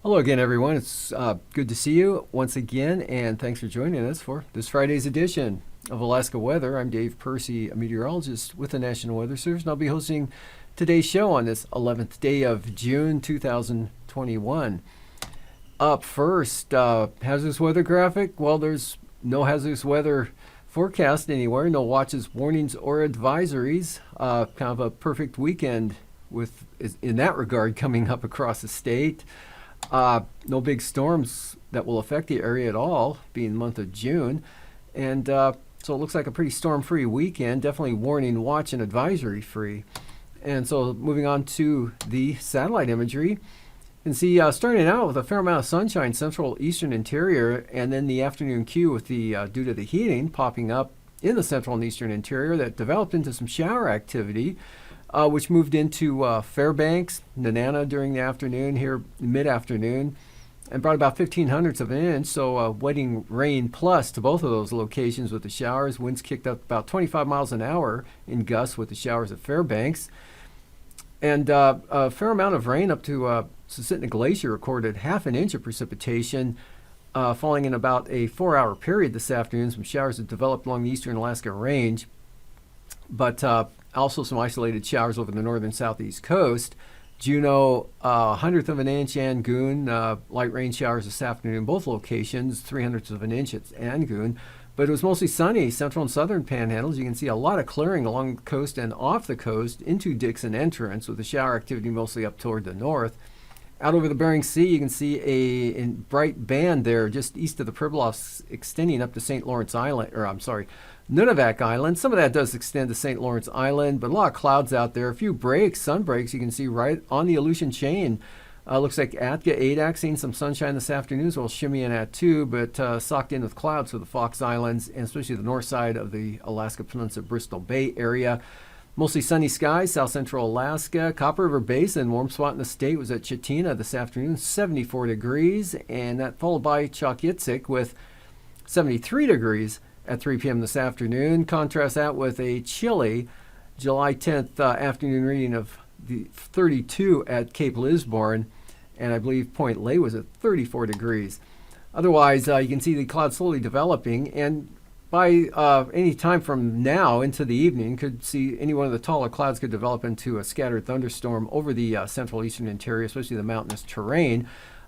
Hello again, everyone. It's good to see you once again, and thanks for joining us for this Friday's edition of Alaska Weather. I'm Dave Percy, a meteorologist with the National Weather Service, and I'll be hosting today's show on this 11th day of June 2021. Up first, hazardous weather graphic. Well, there's no hazardous weather forecast anywhere, no watches, warnings, or advisories. Kind of a perfect weekend in that regard coming up across the state. No big storms that will affect the area at all, being the month of June. And so it looks like a pretty storm-free weekend, definitely warning, watch, and advisory-free. And so moving on to the satellite imagery, you can see starting out with a fair amount of sunshine, central eastern interior, and then the afternoon queue with the due to the heating popping up in the central and eastern interior that developed into some shower activity. Which moved into Fairbanks, Nenana during the afternoon, here mid-afternoon, and brought about 0.15 of an inch, so wetting rain plus to both of those locations with the showers. Winds kicked up about 25 miles an hour in gusts with the showers at Fairbanks. And a fair amount of rain up to Susitna Glacier recorded half an inch of precipitation, falling in about a 4-hour period this afternoon. Some showers have developed along the eastern Alaska Range, but also some isolated showers over the northern southeast coast. Juneau, 100th of an inch, Angoon, light rain showers this afternoon in both locations, 300ths of an inch at Angoon. But it was mostly sunny, central and southern panhandles. You can see a lot of clearing along the coast and off the coast into Dixon Entrance, with the shower activity mostly up toward the north. Out over the Bering Sea, you can see a bright band there just east of the Pribilofs extending up to St. Lawrence Island, Nunivak Island. Some of that does extend to St. Lawrence Island, but a lot of clouds out there. A few breaks, sun breaks, you can see right on the Aleutian chain. Looks like Atka, Adak, seeing some sunshine this afternoon, as well as Shimmy and Attu, but socked in with clouds for the Fox Islands, and especially the north side of the Alaska Peninsula, Bristol Bay area. Mostly sunny skies, south central Alaska. Copper River Basin, warm spot in the state, was at Chitina this afternoon, 74 degrees, and that followed by Chalk-Itzik with 73 degrees at 3 p.m. this afternoon. Contrast that with a chilly July 10th afternoon reading of the 32 at Cape Lisburne, and I believe Point Lay was at 34 degrees. Otherwise, you can see the clouds slowly developing, and by any time from now into the evening, could see any one of the taller clouds could develop into a scattered thunderstorm over the central eastern interior, especially the mountainous terrain.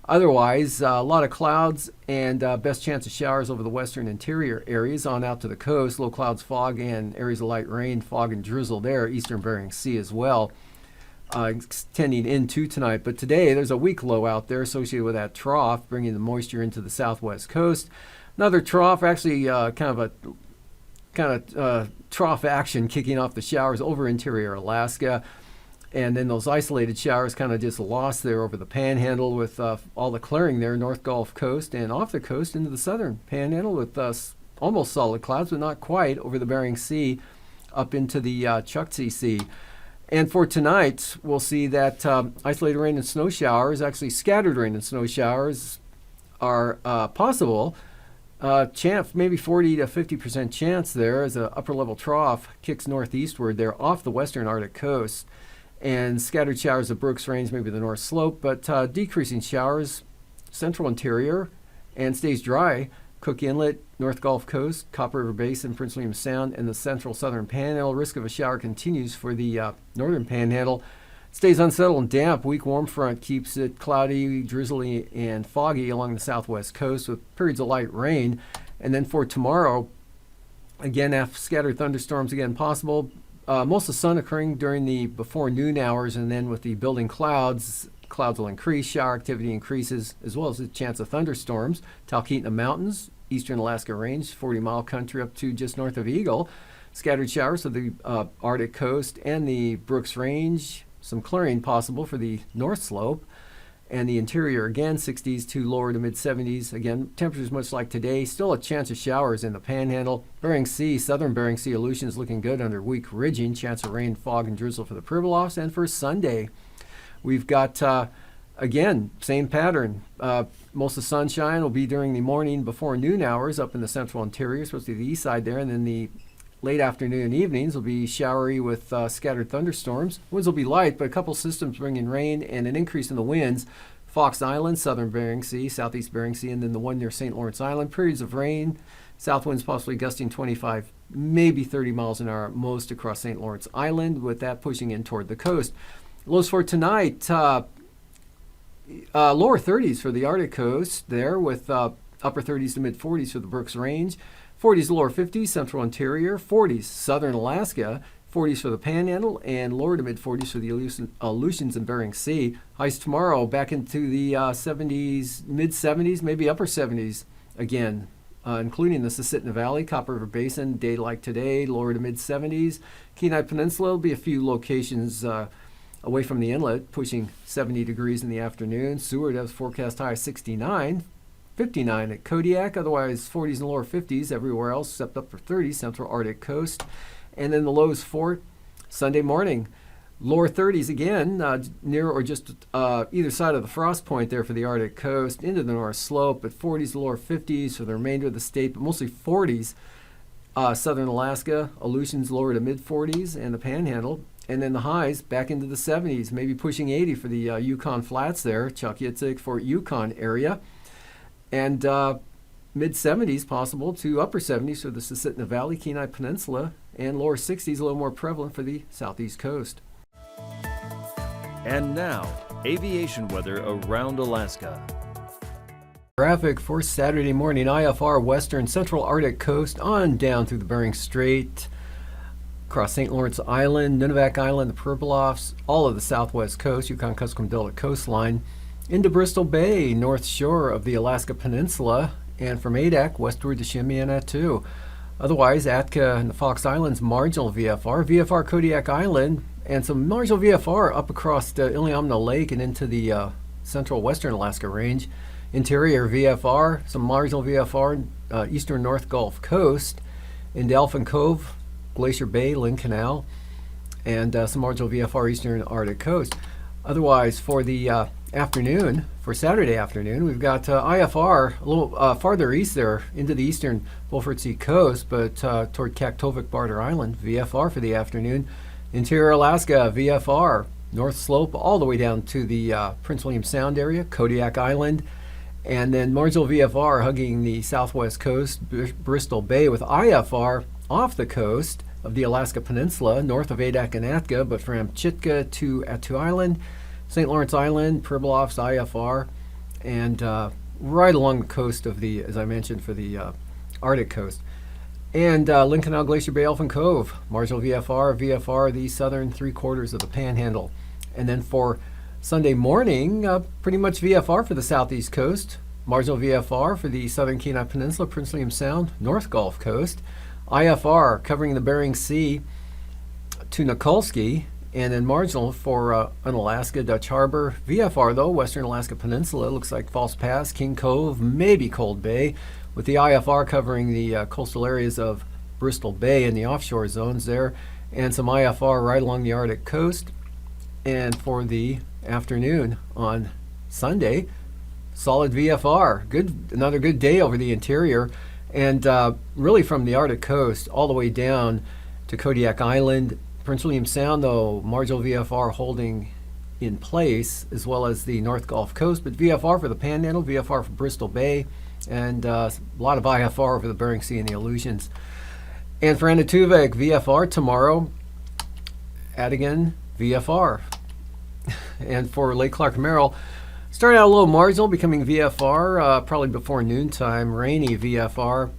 Otherwise, a lot of clouds and best chance of showers over the western interior areas on out to the coast. Low clouds, fog, and areas of light rain, fog and drizzle there. Eastern Bering Sea as well, extending into tonight. But today, there's a weak low out there associated with that trough, bringing the moisture into the southwest coast. Another trough, actually kind of trough action kicking off the showers over interior Alaska. And then those isolated showers kind of just lost there over the panhandle with all the clearing there, North Gulf Coast and off the coast into the southern panhandle with almost solid clouds, but not quite, over the Bering Sea up into the Chukchi Sea. And for tonight, we'll see that isolated rain and snow showers, actually scattered rain and snow showers, are possible. Chance, maybe 40 to 50% chance there as an upper level trough kicks northeastward there off the western Arctic coast. And scattered showers of Brooks Range, maybe the north slope, but decreasing showers, central interior, and stays dry. Cook Inlet, North Gulf Coast, Copper River Basin, Prince William Sound, and the central southern panhandle. Risk of a shower continues for the northern panhandle. Stays unsettled and damp. Weak warm front keeps it cloudy, drizzly, and foggy along the southwest coast with periods of light rain. And then for tomorrow, again, scattered thunderstorms again possible. Most of the sun occurring during the before noon hours, and then with the building clouds will increase, shower activity increases, as well as the chance of thunderstorms. Talkeetna Mountains, eastern Alaska Range, 40-mile country up to just north of Eagle. Scattered showers of the Arctic coast and the Brooks Range. Some clearing possible for the north slope. And the interior, again, 60s to lower to mid-70s. Again, temperatures much like today. Still a chance of showers in the Panhandle. Bering Sea, southern Bering Sea Aleutians looking good under weak ridging. Chance of rain, fog, and drizzle for the Pribilofs. And for Sunday, we've got, again, same pattern. Most of the sunshine will be during the morning before noon hours up in the central interior, especially the east side there. And then the late afternoon and evenings will be showery with scattered thunderstorms. Winds will be light, but a couple systems bringing rain and an increase in the winds. Fox Island, southern Bering Sea, southeast Bering Sea, and then the one near St. Lawrence Island. Periods of rain, south winds possibly gusting 25, maybe 30 miles an hour at most across St. Lawrence Island, with that pushing in toward the coast. Lows for tonight, lower 30s for the Arctic coast there, with upper 30s to mid 40s for the Brooks Range. 40s to lower 50s, central interior. 40s, southern Alaska. 40s for the Panhandle, and lower to mid 40s for the Aleutians and Bering Sea. Highs tomorrow back into the 70s, mid 70s, maybe upper 70s again, including the Susitna Valley, Copper River Basin, day like today, lower to mid 70s. Kenai Peninsula will be a few locations away from the inlet, pushing 70 degrees in the afternoon. Seward has forecast high 69. 59 at Kodiak, otherwise 40s and lower 50s everywhere else except upper 30s, central Arctic coast. And then the lows for Sunday morning, lower 30s again, near or just either side of the frost point there for the Arctic coast, into the north slope, but 40s to lower 50s for the remainder of the state, but mostly 40s, southern Alaska, Aleutians lower to mid 40s, and the Panhandle. And then the highs back into the 70s, maybe pushing 80 for the Yukon Flats there, Chukchitik, Fort Yukon area. And mid-70s possible to upper 70s for the Susitna Valley, Kenai Peninsula, and lower 60s a little more prevalent for the southeast coast. And now, aviation weather around Alaska. Traffic for Saturday morning, IFR western central Arctic coast on down through the Bering Strait, across St. Lawrence Island, Nunivak Island, the Pribilofs, all of the southwest coast, Yukon-Kuskokwim Delta coastline, into Bristol Bay, north shore of the Alaska Peninsula, and from Adak westward to Shimianatu. Otherwise, Atka and the Fox Islands, marginal VFR, VFR Kodiak Island, and some marginal VFR up across Iliamna Lake and into the central western Alaska range. Interior VFR, some marginal VFR, eastern North Gulf Coast, into Elfin Cove, Glacier Bay, Lynn Canal, and some marginal VFR eastern Arctic coast. Otherwise, for the afternoon, for Saturday afternoon, we've got IFR a little farther east there into the eastern Beaufort Sea coast, but toward Kaktovik Barter Island, VFR for the afternoon. Interior Alaska, VFR, North Slope all the way down to the Prince William Sound area, Kodiak Island, and then marginal VFR hugging the southwest coast, Bristol Bay, with IFR off the coast of the Alaska Peninsula, north of Adak and Atka, but from Chitka to Attu Island, St. Lawrence Island, Pribilofs, IFR, and right along the coast of the, as I mentioned, for the Arctic coast. And Lynn Canal, Glacier Bay, Elfin Cove, marginal VFR, VFR, the southern three quarters of the Panhandle. And then for Sunday morning, pretty much VFR for the southeast coast, marginal VFR for the southern Kenai Peninsula, Prince William Sound, North Gulf Coast, IFR covering the Bering Sea to Nikolsky, and then marginal for Unalaska, Dutch Harbor. VFR, though, Western Alaska Peninsula, looks like False Pass, King Cove, maybe Cold Bay, with the IFR covering the coastal areas of Bristol Bay and the offshore zones there, and some IFR right along the Arctic coast. And for the afternoon on Sunday, solid VFR. Another good day over the interior, and really from the Arctic coast all the way down to Kodiak Island. Prince William Sound, though, marginal VFR holding in place, as well as the North Gulf Coast, but VFR for the Panhandle, VFR for Bristol Bay, and a lot of IFR over the Bering Sea and the Aleutians. And for Anaktuvik, VFR tomorrow, Adigan, VFR. And for Lake Clark Merrill, starting out a little marginal, becoming VFR, probably before noontime, rainy VFR,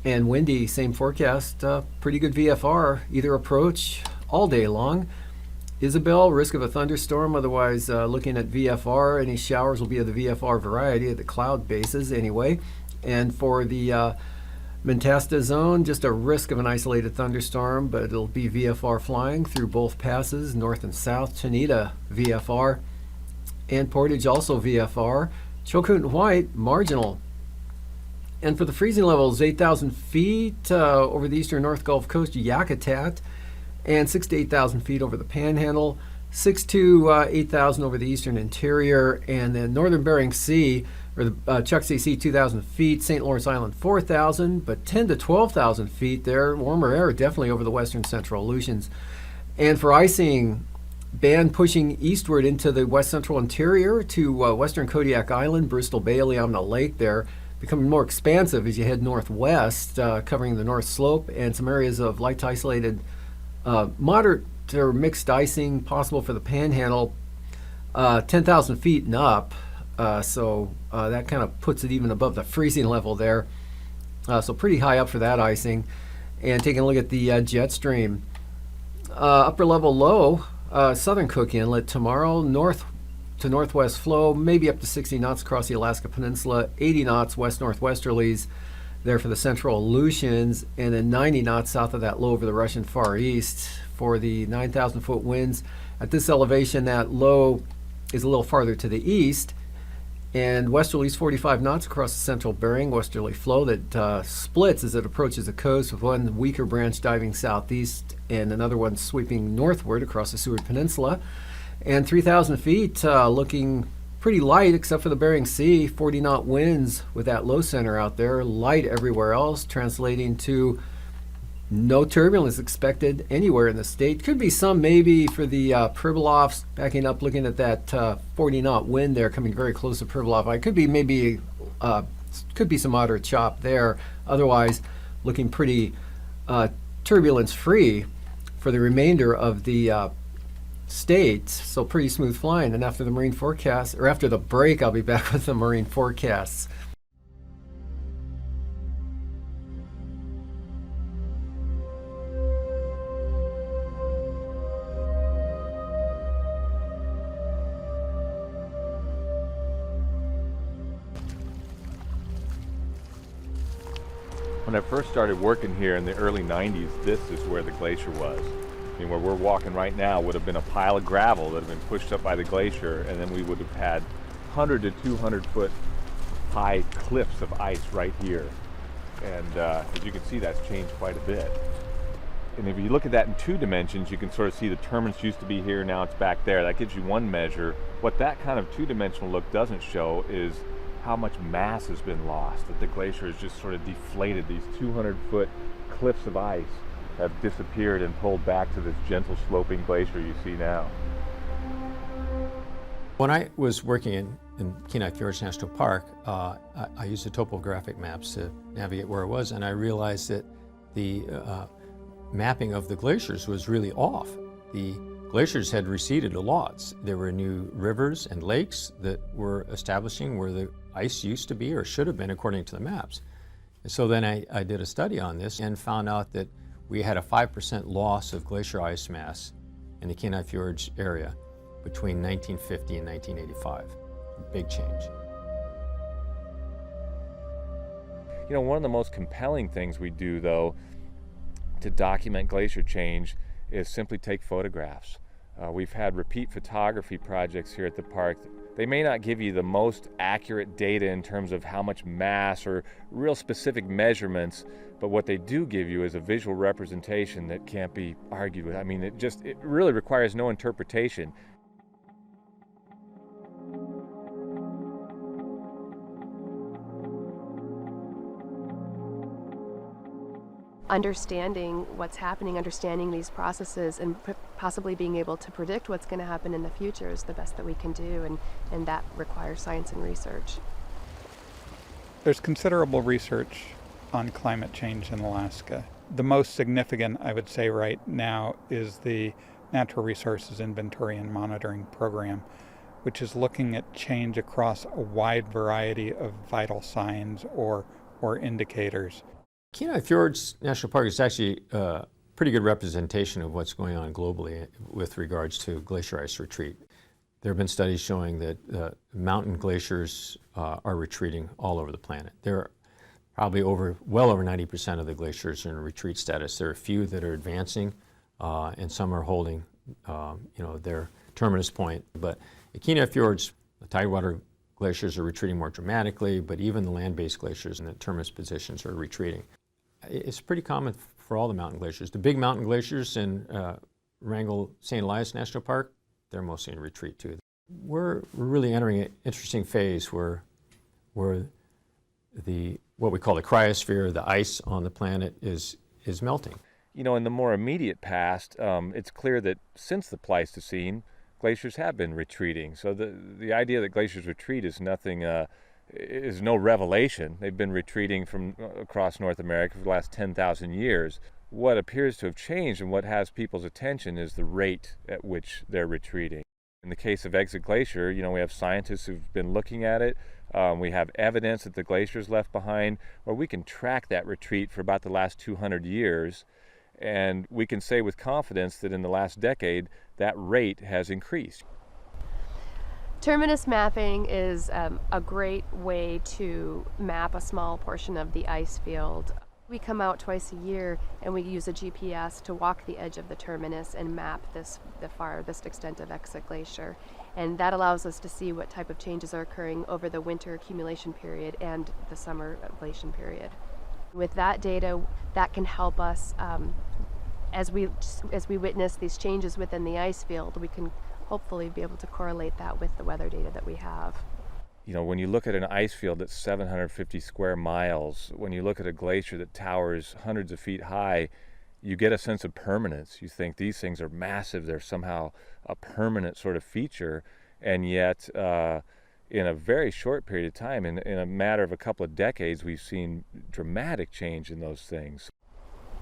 and windy, same forecast, pretty good VFR, either approach all day long. Isabel, risk of a thunderstorm, otherwise looking at VFR, any showers will be of the VFR variety at the cloud bases anyway. And for the Mentasta zone, just a risk of an isolated thunderstorm, but it'll be VFR flying through both passes, north and south. Chanita, VFR. and Portage also VFR. Chilcoot and White, marginal. And for the freezing levels, 8,000 feet over the eastern North Gulf Coast, Yakutat, and 6 to 8,000 feet over the Panhandle, 6 to 8,000 over the eastern interior, and then northern Bering Sea, or the Chukchi Sea, 2,000 feet, St. Lawrence Island, 4,000, but 10 to 12,000 feet there, warmer air definitely over the western central Aleutians. And for icing, band pushing eastward into the west central interior to western Kodiak Island, Bristol Bay, Liamna Lake there, becoming more expansive as you head northwest, covering the north slope, and some areas of light to isolated moderate or mixed icing possible for the Panhandle, 10,000 feet and up. So that kind of puts it even above the freezing level there. So pretty high up for that icing. And taking a look at the jet stream. Upper level low, southern Cook Inlet tomorrow, north to northwest flow, maybe up to 60 knots across the Alaska Peninsula, 80 knots west northwesterlies there for the central Aleutians, and then 90 knots south of that low over the Russian Far East for the 9,000 foot winds. At this elevation, that low is a little farther to the east, and westerlies 45 knots across the central Bering, westerly flow that splits as it approaches the coast, with one weaker branch diving southeast and another one sweeping northward across the Seward Peninsula. And 3,000 feet looking pretty light except for the Bering Sea, 40 knot winds with that low center out there, light everywhere else, translating to no turbulence expected anywhere in the state. Could be some maybe for the Pribilofs, backing up, looking at that 40 knot wind there coming very close to Pribilof. I could be maybe, could be some moderate chop there. Otherwise, looking pretty turbulence free for the remainder of the state, so pretty smooth flying. And after the marine forecast, or after the break, I'll be back with the marine forecasts. When I first started working here in the early 90s, this is where the glacier was. I mean, where we're walking right now would have been a pile of gravel that had been pushed up by the glacier, and then we would have had 100 to 200 foot high cliffs of ice right here. And as you can see, that's changed quite a bit. And if you look at that in 2 dimensions, you can sort of see the terminus used to be here, now it's back there. That gives you one measure. What that kind of 2-dimensional look doesn't show is how much mass has been lost, that the glacier has just sort of deflated. These 200-foot cliffs of ice have disappeared and pulled back to this gentle sloping glacier you see now. When I was working in Kenai Fjords National Park, I used the topographic maps to navigate where I was, and I realized that the mapping of the glaciers was really off. The glaciers had receded a lot. There were new rivers and lakes that were establishing where the ice used to be or should have been according to the maps. And so then I did a study on this and found out that we had a 5% loss of glacier ice mass in the Kenai Fjords area between 1950 and 1985. Big change. You know, one of the most compelling things we do, though, to document glacier change is simply take photographs. We've had repeat photography projects here at the park. They may not give you the most accurate data in terms of how much mass or real specific measurements, but what they do give you is a visual representation that can't be argued with. I mean, it really requires no interpretation. Understanding what's happening, understanding these processes, and possibly being able to predict what's going to happen in the future is the best that we can do, and that requires science and research. There's considerable research on climate change in Alaska. The most significant, I would say right now, is the Natural Resources Inventory and Monitoring Program, which is looking at change across a wide variety of vital signs or indicators. Kenai Fjords National Park is actually a pretty good representation of what's going on globally with regards to glacier ice retreat. There have been studies showing that mountain glaciers are retreating all over the planet. There are probably well over 90% of the glaciers are in retreat status. There are a few that are advancing, and some are holding their terminus point. But The Kenai Fjords, the tidewater glaciers are retreating more dramatically, but even the land-based glaciers in the terminus positions are retreating. It's pretty common for all the mountain glaciers. The big mountain glaciers in Wrangell St. Elias National Park, they're mostly in retreat too. We're really entering an interesting phase where what we call the cryosphere, the ice on the planet, is melting. You know, in the more immediate past, it's clear that since the Pleistocene, glaciers have been retreating. So the idea that glaciers retreat is nothing, is no revelation. They've been retreating from across North America for the last 10,000 years. What appears to have changed and what has people's attention is the rate at which they're retreating. In the case of Exit Glacier, you know, we have scientists who've been looking at it. We have evidence that the glaciers left behind, where we can track that retreat for about the last 200 years. And we can say with confidence that in the last decade, that rate has increased. Terminus mapping is a great way to map a small portion of the ice field. We come out twice a year and we use a GPS to walk the edge of the terminus and map the farthest extent of Exit Glacier. And that allows us to see what type of changes are occurring over the winter accumulation period and the summer ablation period. With that data, that can help us as we witness these changes within the ice field, we can hopefully be able to correlate that with the weather data that we have. You know, when you look at an ice field that's 750 square miles, when you look at a glacier that towers hundreds of feet high, you get a sense of permanence. You think these things are massive, they're somehow a permanent sort of feature, and yet in a very short period of time, in a matter of a couple of decades, we've seen dramatic change in those things.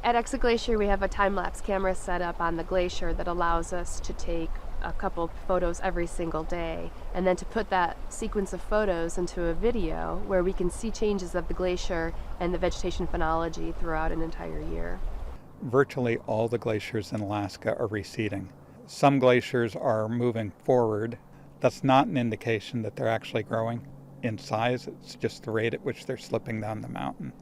At Exit Glacier, we have a time-lapse camera set up on the glacier that allows us to take a couple photos every single day, and then to put that sequence of photos into a video where we can see changes of the glacier and the vegetation phenology throughout an entire year. Virtually all the glaciers in Alaska are receding. Some glaciers are moving forward. That's not an indication that they're actually growing in size. It's just the rate at which they're slipping down the mountain.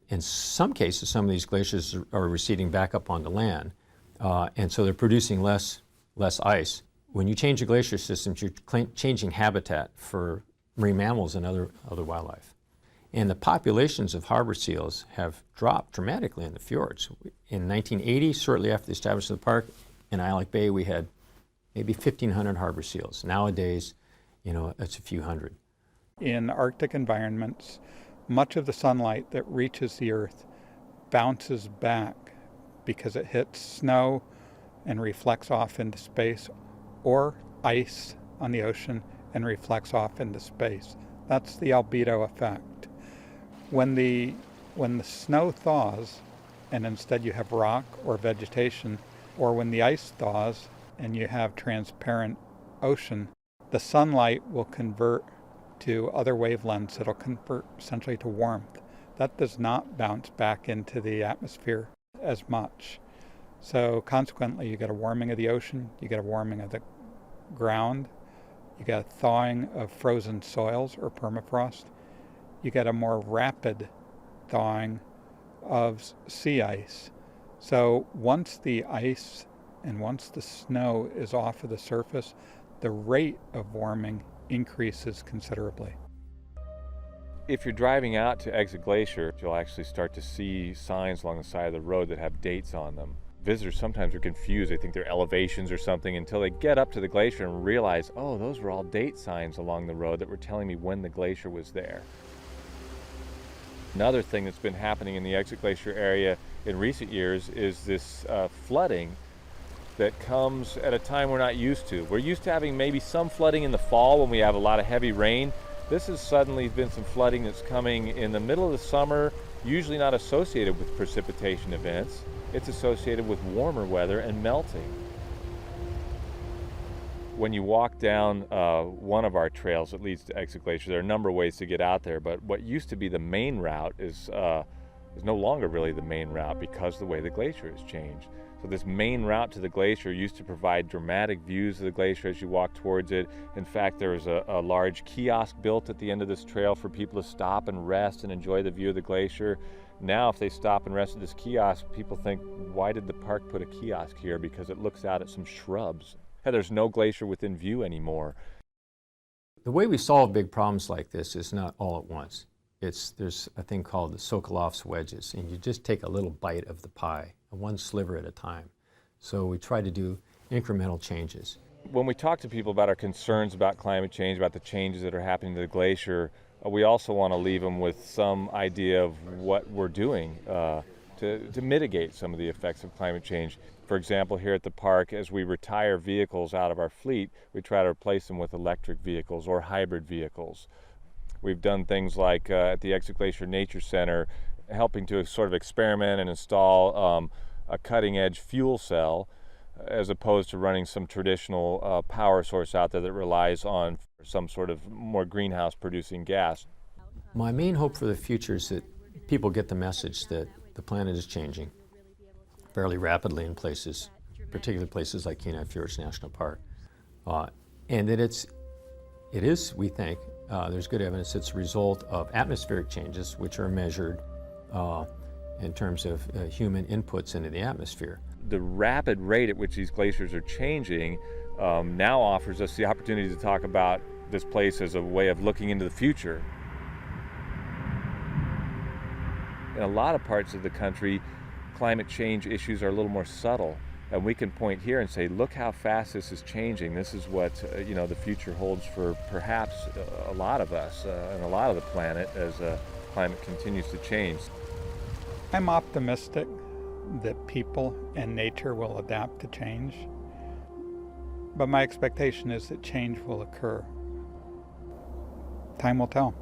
In some cases, some of these glaciers are receding back up onto land, and so they're producing less ice. When you change the glacier systems, you're changing habitat for marine mammals and other wildlife. And the populations of harbor seals have dropped dramatically in the fjords. In 1980, shortly after the establishment of the park, in Island Bay, we had maybe 1,500 harbor seals. Nowadays, you know, it's a few hundred. In Arctic environments, much of the sunlight that reaches the Earth bounces back because it hits snow and reflects off into space, or ice on the ocean and reflects off into space. That's the albedo effect. When the snow thaws and instead you have rock or vegetation, or when the ice thaws and you have transparent ocean, the sunlight will convert to other wavelengths. It'll convert essentially to warmth. That does not bounce back into the atmosphere as much. So consequently, you get a warming of the ocean, you get a warming of the ground, you get a thawing of frozen soils or permafrost, you get a more rapid thawing of sea ice. So once the ice and once the snow is off of the surface, the rate of warming increases considerably. If you're driving out to Exit Glacier, you'll actually start to see signs along the side of the road that have dates on them. Visitors sometimes are confused. They think they're elevations or something until they get up to the glacier and realize, oh, those were all date signs along the road that were telling me when the glacier was there. Another thing that's been happening in the Exit Glacier area in recent years is this flooding that comes at a time we're not used to. We're used to having maybe some flooding in the fall when we have a lot of heavy rain. This has suddenly been some flooding that's coming in the middle of the summer, usually not associated with precipitation events. It's associated with warmer weather and melting. When you walk down one of our trails that leads to Exit Glacier, there are a number of ways to get out there, but what used to be the main route is no longer really the main route because of the way the glacier has changed. So this main route to the glacier used to provide dramatic views of the glacier as you walk towards it. In fact, there was a large kiosk built at the end of this trail for people to stop and rest and enjoy the view of the glacier. Now, if they stop and rest at this kiosk, people think, why did the park put a kiosk here? Because it looks out at some shrubs. there's no glacier within view anymore. The way we solve big problems like this is not all at once. There's a thing called the Sokolov's wedges, and you just take a little bite of the pie, one sliver at a time. So we try to do incremental changes. When we talk to people about our concerns about climate change, about the changes that are happening to the glacier, we also want to leave them with some idea of what we're doing to mitigate some of the effects of climate change. For example, here at the park, as we retire vehicles out of our fleet, we try to replace them with electric vehicles or hybrid vehicles. We've done things like at the Exit Glacier Nature Center, helping to sort of experiment and install a cutting-edge fuel cell, as opposed to running some traditional power source out there that relies on some sort of more greenhouse-producing gas. My main hope for the future is that people get the message that the planet is changing fairly rapidly in places, particularly places like Kenai Fjords National Park, and that it is, we think, there's good evidence it's a result of atmospheric changes, which are measured in terms of human inputs into the atmosphere. The rapid rate at which these glaciers are changing now offers us the opportunity to talk about this place as a way of looking into the future. In a lot of parts of the country, climate change issues are a little more subtle, and we can point here and say, look how fast this is changing. This is what the future holds for perhaps a lot of us and a lot of the planet as climate continues to change. I'm optimistic that people and nature will adapt to change, but my expectation is that change will occur. Time will tell.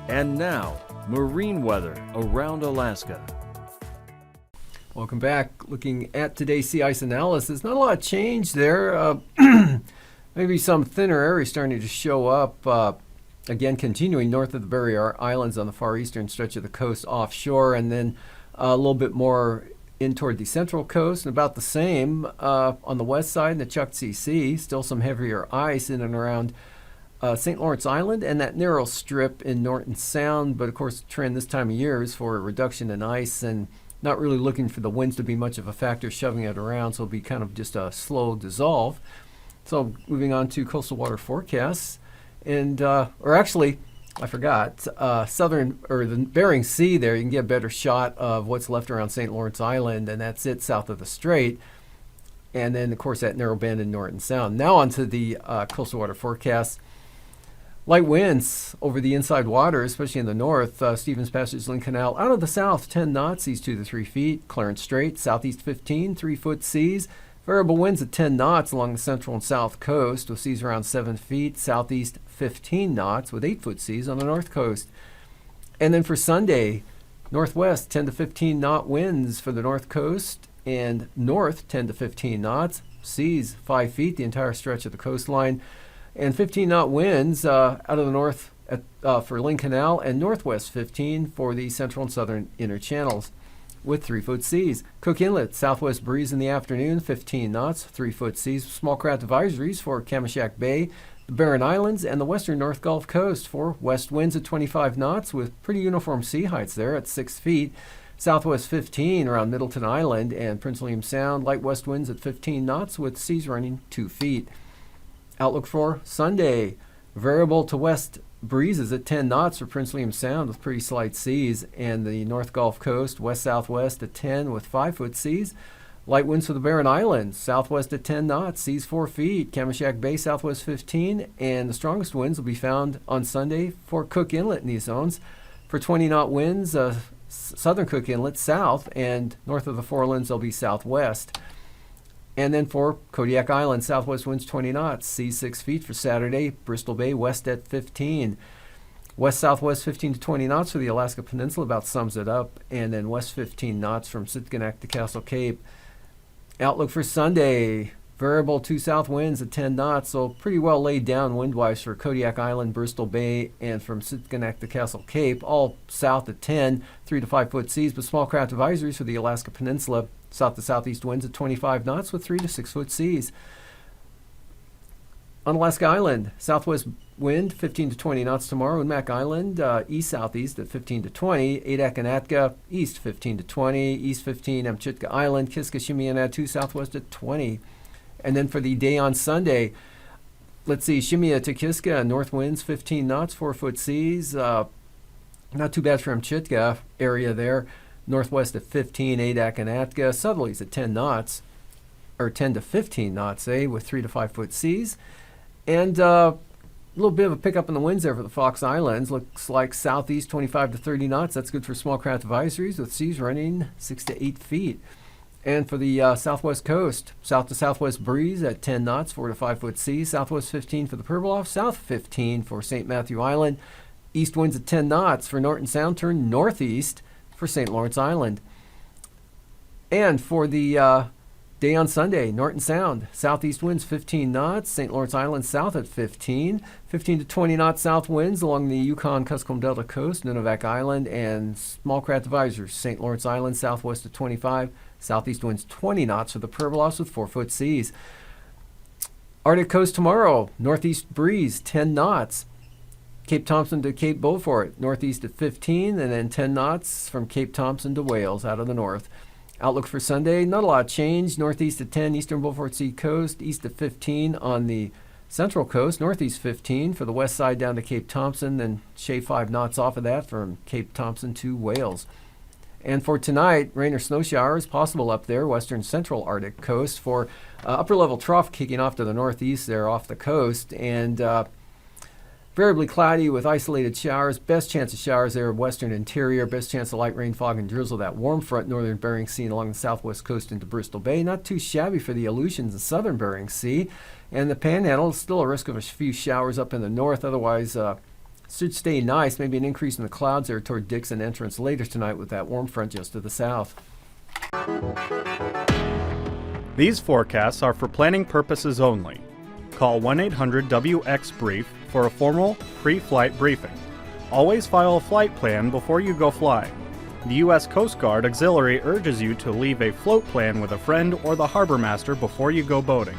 And now, marine weather around Alaska. Welcome back. Looking at today's sea ice analysis, not a lot of change there. Maybe some thinner areas starting to show up. Again, continuing north of the Barrier Islands on the far eastern stretch of the coast offshore, and then a little bit more in toward the central coast, and about the same on the west side in the Chukchi Sea. Still some heavier ice in and around St. Lawrence Island and that narrow strip in Norton Sound, but of course the trend this time of year is for a reduction in ice and not really looking for the winds to be much of a factor shoving it around, so it'll be kind of just a slow dissolve. So moving on to coastal water forecasts, and or actually I forgot, southern or the Bering Sea there, you can get a better shot of what's left around St. Lawrence Island, and that's it south of the strait. And then of course that narrow band in Norton Sound. Now onto the coastal water forecasts. Light winds over the inside water, especially in the north. Stevens Passage, Lynn Canal. Out of the south, 10 knots, seas 2 to 3 feet. Clarence Strait, southeast 15, 3-foot seas. Variable winds at 10 knots along the central and south coast, with seas around 7 feet. Southeast 15 knots with 8-foot seas on the north coast. And then for Sunday, northwest 10 to 15 knot winds for the north coast, and north 10 to 15 knots. Seas 5 feet, the entire stretch of the coastline. And 15-knot winds out of the north for Lynn Canal, and northwest 15 for the central and southern inner channels with 3-foot seas. Cook Inlet, southwest breeze in the afternoon, 15 knots, 3-foot seas. Small craft advisories for Kamishak Bay, the Barren Islands, and the western North Gulf Coast for west winds at 25 knots with pretty uniform sea heights there at 6 feet. Southwest 15 around Middleton Island and Prince William Sound, light west winds at 15 knots with seas running 2 feet. Outlook for Sunday, variable to west breezes at 10 knots for Prince William Sound with pretty slight seas, and the North Gulf Coast, west-southwest at 10 with 5-foot seas. Light winds for the Barren Islands, southwest at 10 knots, seas 4 feet. Kamishak Bay, southwest 15, and the strongest winds will be found on Sunday for Cook Inlet in these zones. For 20-knot winds, southern Cook Inlet south, and north of the Forelands they'll be southwest. And then for Kodiak Island, southwest winds 20 knots, seas 6 feet for Saturday. Bristol Bay, west at 15. West-southwest 15 to 20 knots for the Alaska Peninsula, about sums it up. And then west 15 knots from Sitkinak to Castle Cape. Outlook for Sunday, Variable 2 south winds at 10 knots, so pretty well laid down windwise for Kodiak Island, Bristol Bay, and from Sitkinak to Castle Cape, all south at 10, 3 to 5 foot seas, but small craft advisories for the Alaska Peninsula, south to southeast winds at 25 knots with 3 to 6 foot seas. On Alaska Island, southwest wind 15 to 20 knots tomorrow. Mac Island, east-southeast at 15 to 20. Adak and Atka, east 15 to 20. East 15, Amchitka Island. Kiska, Shimi, and Attu, southwest at 20. And then for the day on Sunday, let's see, Shimia to Kiska, north winds 15 knots, 4 foot seas. Not too bad for Amchitka area there. Northwest at 15, Adak and Atka. Southerlies at 10 knots, or 10 to 15 knots, with 3 to 5 foot seas. And a little bit of a pickup in the winds there for the Fox Islands. Looks like southeast 25 to 30 knots. That's good for small craft advisories with seas running 6 to 8 feet. And for the southwest coast, south to southwest breeze at 10 knots, 4 to 5 foot seas. Southwest 15 for the Pribilof, south 15 for St. Matthew Island. East winds at 10 knots for Norton Sound, turn northeast for St. Lawrence Island. And for the day on Sunday, Norton Sound, southeast winds 15 knots, St. Lawrence Island south at 15, 15 to 20 knot south winds along the Yukon-Kuskokwim Delta coast, Nunivak Island, and small craft advisors, St. Lawrence Island southwest at 25, southeast winds 20 knots for the Pribilofs with 4 foot seas. Arctic coast tomorrow, northeast breeze 10 knots. Cape Thompson to Cape Beaufort, northeast at 15, and then 10 knots from Cape Thompson to Wales out of the north. Outlook for Sunday, not a lot of change. Northeast at 10, eastern Beaufort Sea coast, east at 15 on the central coast, northeast 15 for the west side down to Cape Thompson, then shave 5 knots off of that from Cape Thompson to Wales. And for tonight, rain or snow showers possible up there, western central Arctic coast for upper level trough kicking off to the northeast there off the coast, and variably cloudy with isolated showers. Best chance of showers there, western interior. Best chance of light rain, fog, and drizzle. That warm front, northern Bering Sea and along the southwest coast into Bristol Bay. Not too shabby for the Aleutians in southern Bering Sea. And the Panhandle, still a risk of a few showers up in the north. Otherwise, should stay nice. Maybe an increase in the clouds there toward Dixon entrance later tonight with that warm front just to the south. These forecasts are for planning purposes only. Call 1-800-WX-BRIEF for a formal pre-flight briefing. Always file a flight plan before you go flying. The U.S. Coast Guard Auxiliary urges you to leave a float plan with a friend or the harbor master before you go boating.